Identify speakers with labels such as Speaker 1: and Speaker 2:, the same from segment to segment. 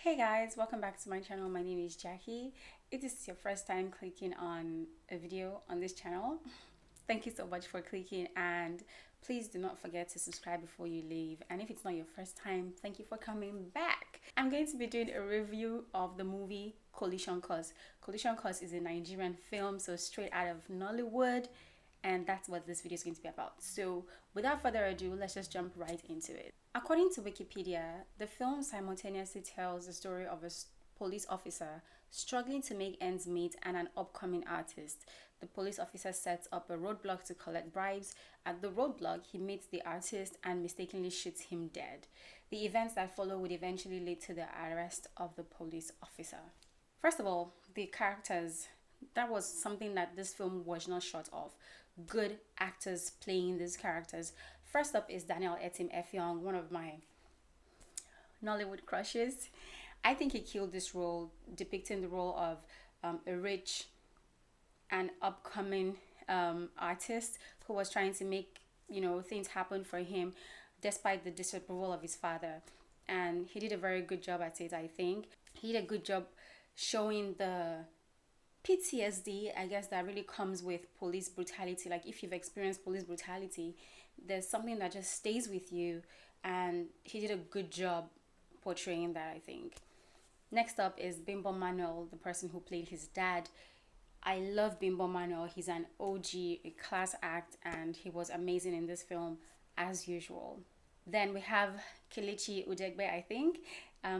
Speaker 1: Hey guys, welcome back to my channel. My name is Jaqi. If this is your first time clicking on a video on this channel, thank you so much for clicking, and please do not forget to subscribe before you leave. And if it's not your first time, thank you for coming back. I'm going to be doing a review of the movie Collision Course. Collision Course is a Nigerian film, so straight out of Nollywood, and that's what this video is going to be about. So without further ado, let's just jump right into it. According to Wikipedia, the film simultaneously tells the story of a police officer struggling to make ends meet and an upcoming artist. The police officer sets up a roadblock to collect bribes. At the roadblock, he meets the artist and mistakenly shoots him dead. The events that follow would eventually lead to the arrest of the police officer. First of all, the characters. That was something that this film was not short of. Good actors playing these characters. First up is Daniel Etim Effiong, one of my Nollywood crushes. I think he killed this role, depicting the role of a rich and upcoming artist who was trying to make things happen for him despite the disapproval of his father. And he did a very good job at it. I think he did a good job showing the PTSD, I guess, that really comes with police brutality. Like, if you've experienced police brutality, there's something that just stays with you, and he did a good job portraying that, I think. Next up is Bimbo Manuel, the person who played his dad. I love Bimbo Manuel. He's an OG, a class act, and he was amazing in this film as usual. Then we have Kelechi Udegbe, I think.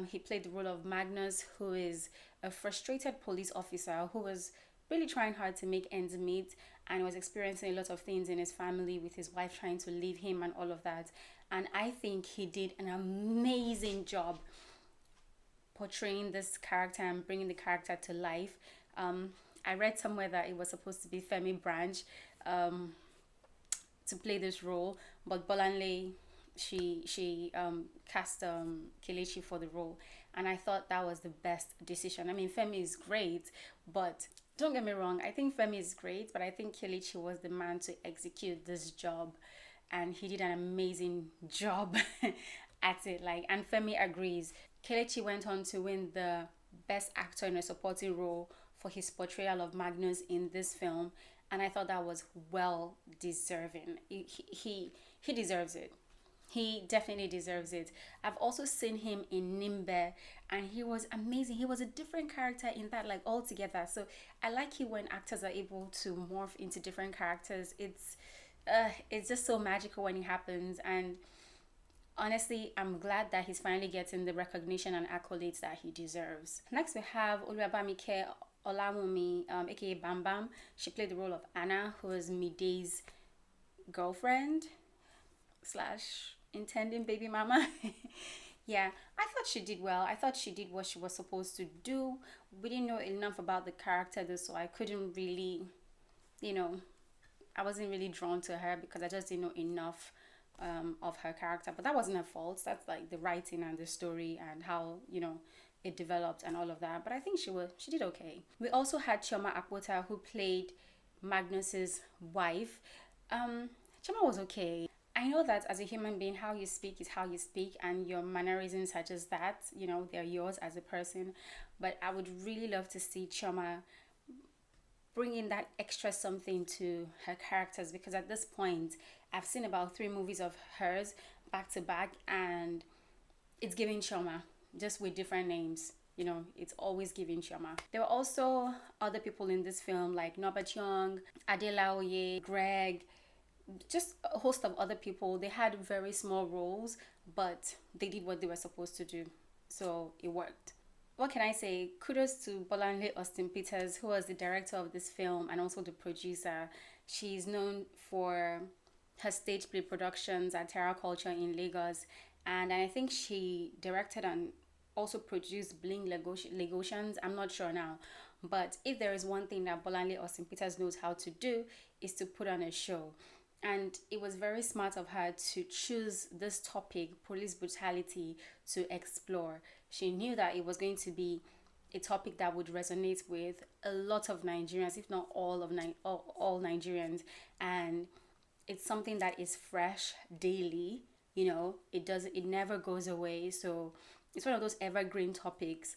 Speaker 1: He played the role of Magnus, who is a frustrated police officer who was really trying hard to make ends meet and was experiencing a lot of things in his family with his wife trying to leave him and all of that. And I think he did an amazing job portraying this character and bringing the character to life. I read somewhere that it was supposed to be Femi Branch to play this role, but Bolanle, she cast Kelechi for the role, and I thought that was the best decision. I mean, Femi is great, but don't get me wrong, I think Femi is great, but I think Kelechi was the man to execute this job, and he did an amazing job at it. And Femi agrees. Kelechi went on to win the best actor in a supporting role for his portrayal of Magnus in this film, and I thought that was well deserving. He deserves it. He definitely deserves it. I've also seen him in Nimbe, and he was amazing. He was a different character in that, altogether. So I like it when actors are able to morph into different characters. It's just so magical when it happens, and honestly, I'm glad that he's finally getting the recognition and accolades that he deserves. Next, we have Oluwabamike Olamumi, aka Bam Bam. She played the role of Anna, who is Mide's girlfriend slash intending baby mama. Yeah, I thought she did well. I thought she did what she was supposed to do. We didn't know enough about the character though, so I couldn't really, I wasn't really drawn to her because I just didn't know enough of her character. But that wasn't her fault. That's like the writing and the story and how it developed and all of that. But I think she did okay. We also had Chioma Akpota, who played Magnus's wife. Chioma was okay. I know that as a human being, how you speak is how you speak, and your mannerisms are just that, they're yours as a person. But I would really love to see Chioma bring in that extra something to her characters, because at this point, I've seen about 3 movies of hers back to back, and it's giving Chioma, just with different names. It's always giving Chioma. There were also other people in this film like Norbert Young, Adela Oye, Greg, just a host of other people. They had very small roles, but they did what they were supposed to do, so it worked. What can I say? Kudos to Bolanle Austin Peters, who was the director of this film and also the producer. She's known for her stage play productions at Terra Culture in Lagos, and I think she directed and also produced Bling Legosians. I'm not sure now, but if there is one thing that Bolanle Austin Peters knows how to do, is to put on a show. And it was very smart of her to choose this topic, police brutality, to explore. She knew that it was going to be a topic that would resonate with a lot of Nigerians, if not all Nigerians. And it's something that is fresh daily. It never goes away. So It's one of those evergreen topics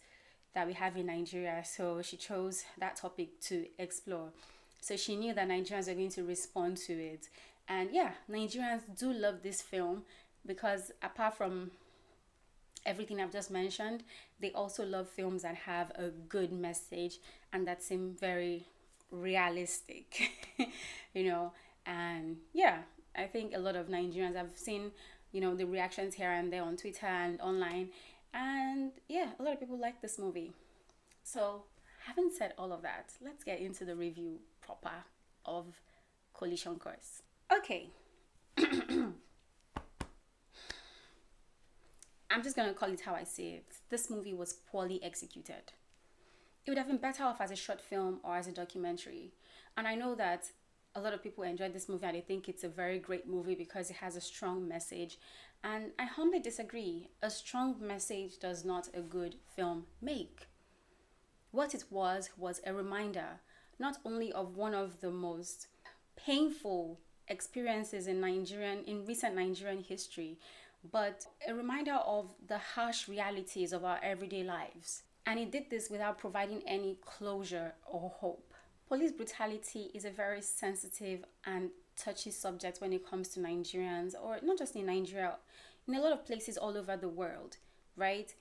Speaker 1: that we have in Nigeria. So she chose that topic to explore. So she knew that Nigerians are going to respond to it. And yeah, Nigerians do love this film because apart from everything I've just mentioned, they also love films that have a good message and that seem very realistic, you know. And yeah, I think a lot of Nigerians have seen, the reactions here and there on Twitter and online. And yeah, a lot of people like this movie. So, having said all of that, let's get into the review proper of Collision Course. Okay, I'm just gonna call it how I see it. This movie was poorly executed. It would have been better off as a short film or as a documentary. And I know that a lot of people enjoyed this movie and they think it's a very great movie because it has a strong message. And I humbly disagree. A strong message does not a good film make. What it was a reminder not only of one of the most painful experiences in recent Nigerian history, but a reminder of the harsh realities of our everyday lives. And it did this without providing any closure or hope. Police brutality is a very sensitive and touchy subject when it comes to Nigerians, or not just in Nigeria, in a lot of places all over the world, right?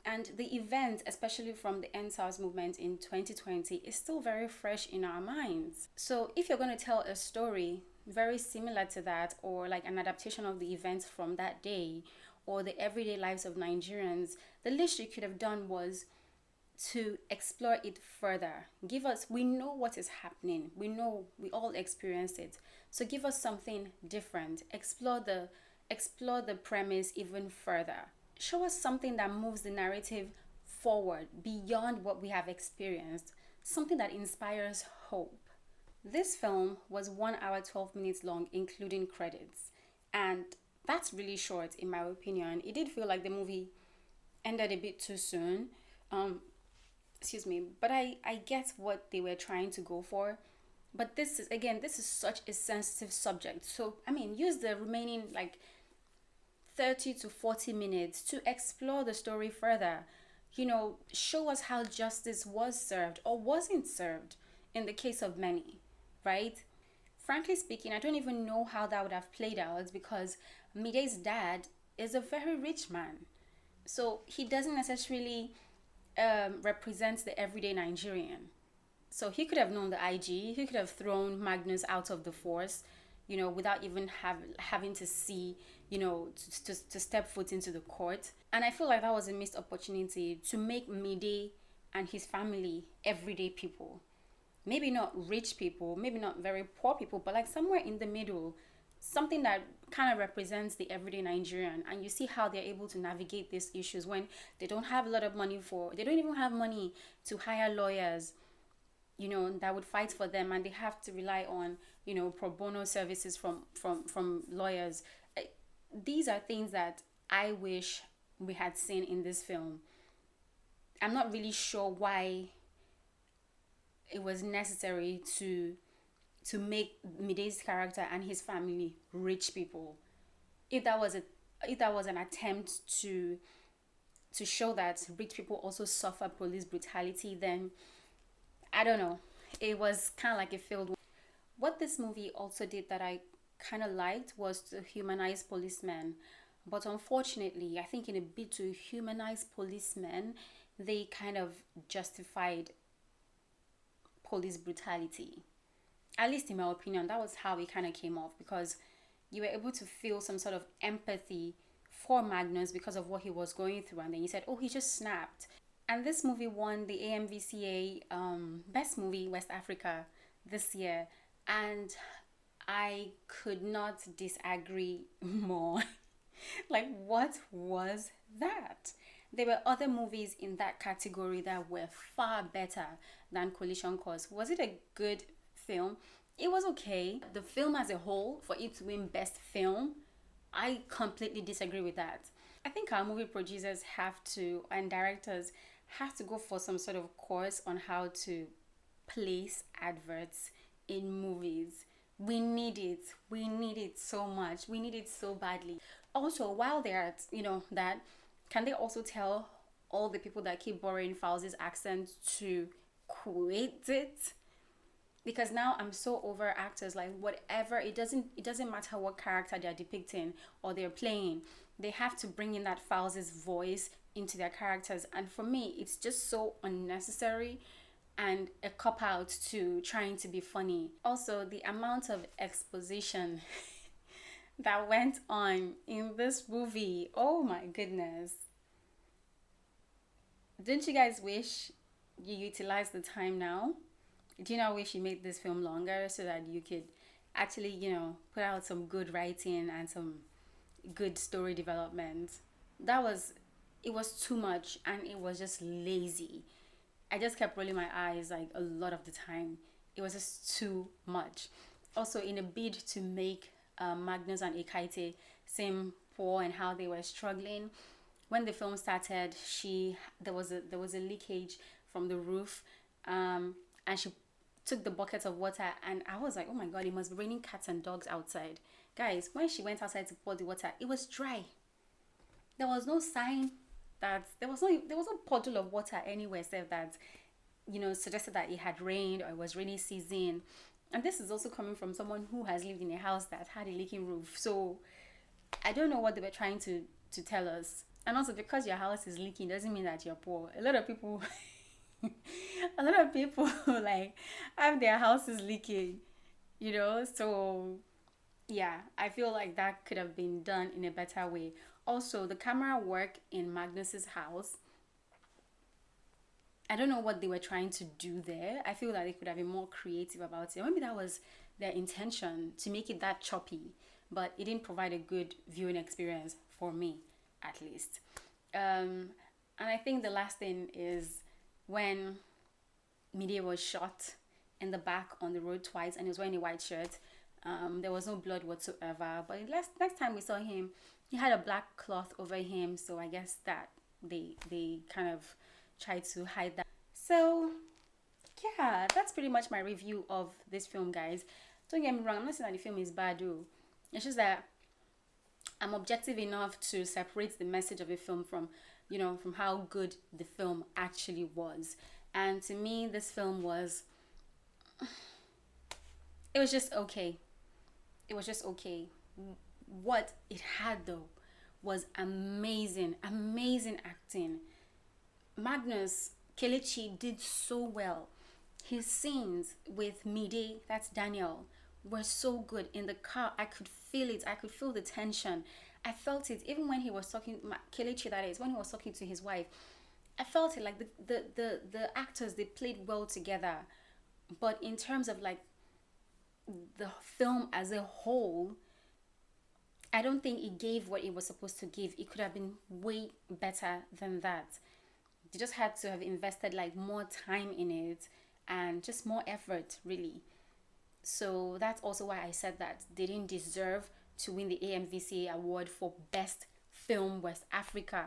Speaker 1: And the event, especially from the EndSARS movement in 2020, is still very fresh in our minds. So if you're going to tell a story very similar to that, or like an adaptation of the events from that day, or the everyday lives of Nigerians, the least you could have done was to explore it further. We know what is happening. We know, we all experience it. So give us something different. Explore the premise even further. Show us something that moves the narrative forward beyond what we have experienced. Something that inspires hope. This film was 1 hour 12 minutes long, including credits. And that's really short in my opinion. It did feel like the movie ended a bit too soon. Excuse me, but I get what they were trying to go for. But this is such a sensitive subject. So, use the remaining 30 to 40 minutes to explore the story further. Show us how justice was served or wasn't served in the case of many, right? Frankly speaking, I don't even know how that would have played out because Mide's dad is a very rich man. So he doesn't necessarily represents the everyday Nigerian. So he could have known the IG, he could have thrown Magnus out of the force, without even having to see, to step foot into the court. And I feel like that was a missed opportunity to make Mide and his family everyday people. Maybe not rich people, maybe not very poor people, but like somewhere in the middle, something that kind of represents the everyday Nigerian. And you see how they're able to navigate these issues when they don't have a lot of money they don't even have money to hire lawyers, that would fight for them, and they have to rely on, pro bono services from lawyers. These are things that I wish we had seen in this film. I'm not really sure why it was necessary to make Mide's character and his family rich people. If that was an attempt to show that rich people also suffer police brutality, then I don't know. It was kind of like a failed one. What this movie also did that I kind of liked was to humanize policemen. But unfortunately, I think in a bid to humanize policemen, they kind of justified police brutality. At least in my opinion, that was how it kind of came off, because you were able to feel some sort of empathy for Magnus because of what he was going through, and then you said, oh, he just snapped. And this movie won the AMVCA Best Movie West Africa this year, and I could not disagree more. Like, what was that? There were other movies in that category that were far better than Collision Course. Was it a good film? It was okay. The film as a whole, for it to win Best Film, I completely disagree with that. I think our movie producers and directors have to go for some sort of course on how to place adverts in movies. We need it. We need it so much. We need it so badly. Also, while they're at, that, Can they also tell all the people that keep borrowing Fauzi's accent to quit it? Because now I'm so over actors, like whatever, it doesn't matter what character they're depicting or they're playing, they have to bring in that Fauzi's voice into their characters. And for me, it's just so unnecessary and a cop out to trying to be funny. Also, the amount of exposition that went on in this movie, oh my goodness. Didn't you guys wish you utilized the time now? Do you not wish you made this film longer so that you could actually, put out some good writing and some good story development? It was too much, and it was just lazy. I just kept rolling my eyes like a lot of the time. It was just too much. Also, in a bid to make Magnus and Ekaite seem poor and how they were struggling, when the film started, there was a leakage from the roof, and she took the bucket of water, and I was like, oh my god, it must be raining cats and dogs outside. Guys, when she went outside to pour the water, it was dry. There was no sign that there was no puddle of water anywhere except that, suggested that it had rained or it was rainy season. And this is also coming from someone who has lived in a house that had a leaking roof. So I don't know what they were trying to tell us. And also, because your house is leaking doesn't mean that you're poor. A lot of people like have their houses leaking, so yeah, I feel like that could have been done in a better way. Also, the camera work in Magnus's house, I don't know what they were trying to do there. I feel that they could have been more creative about it. Maybe that was their intention, to make it that choppy, but it didn't provide a good viewing experience for me, at least. And I think the last thing is when Mide was shot in the back on the road twice, and he was wearing a white shirt. There was no blood whatsoever, but next time we saw him, he had a black cloth over him, so I guess that they kind of tried to hide that. So yeah, that's pretty much my review of this film, guys. Don't get me wrong, I'm not saying that the film is bad though. It's just that I'm objective enough to separate the message of a film from how good the film actually was. And to me, this film was, it was just okay. It was just okay. What it had though was amazing acting. Magnus Kelechi did so well. His scenes with Mide, that's Daniel, were so good. In the car, I could feel it. I could feel the tension. I felt it even when he was talking, Kelechi that is, when he was talking to his wife. I felt it, like the actors, they played well together. But in terms of like the film as a whole, I don't think it gave what it was supposed to give. It could have been way better than that. They just had to have invested like more time in it and just more effort, really. So that's also why I said that they didn't deserve to win the AMVCA award for Best Film West Africa.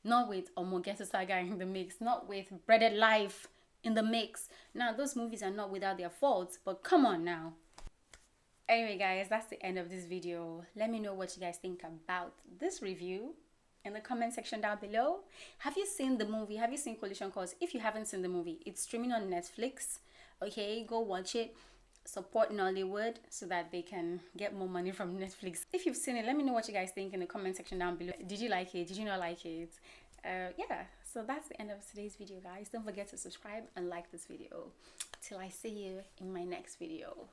Speaker 1: Not with Omogeto Saga in the mix, not with Breaded Life in the mix. Now, those movies are not without their faults, but come on now. Anyway, guys, that's the end of this video. Let me know what you guys think about this review in the comment section down below. Have you seen the movie? Have you seen Collision Course? If you haven't seen the movie, it's streaming on Netflix. Okay, go watch it. Support Nollywood so that they can get more money from Netflix. If you've seen it, let me know what you guys think in the comment section down below. Did you like it? Did you not like it? Yeah, so that's the end of today's video, guys. Don't forget to subscribe and like this video. Till I see you in my next video.